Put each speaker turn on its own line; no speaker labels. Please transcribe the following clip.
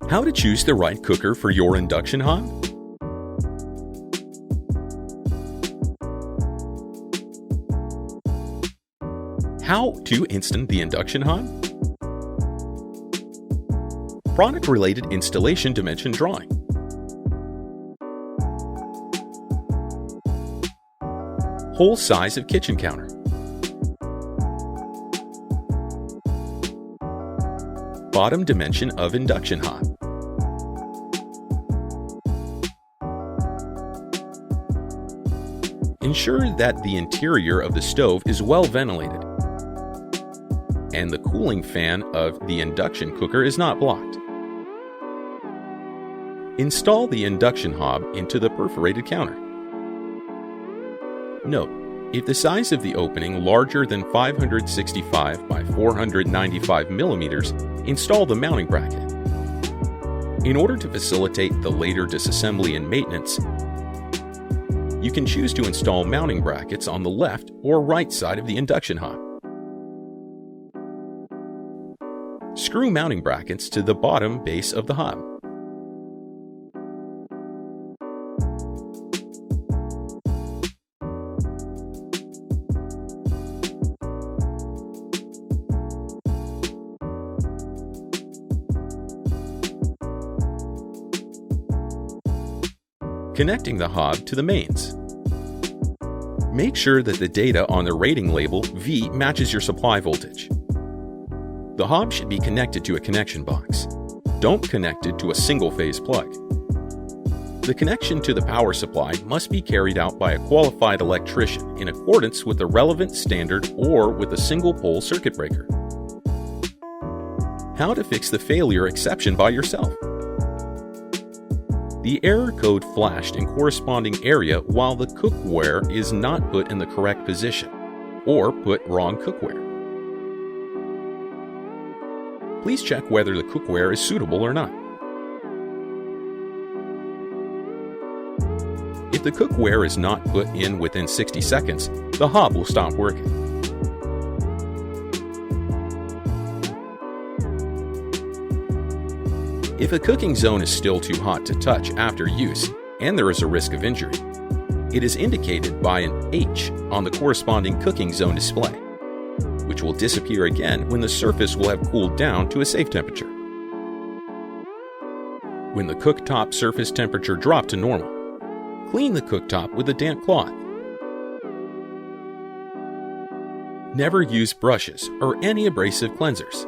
How to choose the right cooker for your induction hob? How to install the induction hob? Product-related installation dimension drawing. Hole size of kitchen counter. Bottom dimension of induction hob. Ensure that the interior of the stove is well ventilated and the cooling fan of the induction cooker is not blocked. Install the induction hob into the perforated counter. Note, if the size of the opening larger than 565 by 495 millimeters, install the mounting bracket. In order to facilitate the later disassembly and maintenance, you can choose to install mounting brackets on the left or right side of the induction hob. Screw mounting brackets to the bottom base of the hob. Connecting the hob to the mains. Make sure that the data on the rating label V matches your supply voltage. The hob should be connected to a connection box. Don't connect it to a single-phase plug. The connection to the power supply must be carried out by a qualified electrician in accordance with the relevant standard or with a single-pole circuit breaker. How to fix the failure exception by yourself. The error code flashed in corresponding area while the cookware is not put in the correct position, or put wrong cookware. Please check whether the cookware is suitable or not. If the cookware is not put in within 60 seconds, the hob will stop working. If a cooking zone is still too hot to touch after use, and there is a risk of injury, it is indicated by an H on the corresponding cooking zone display, which will disappear again when the surface will have cooled down to a safe temperature. When the cooktop surface temperature drops to normal, clean the cooktop with a damp cloth. Never use brushes or any abrasive cleansers.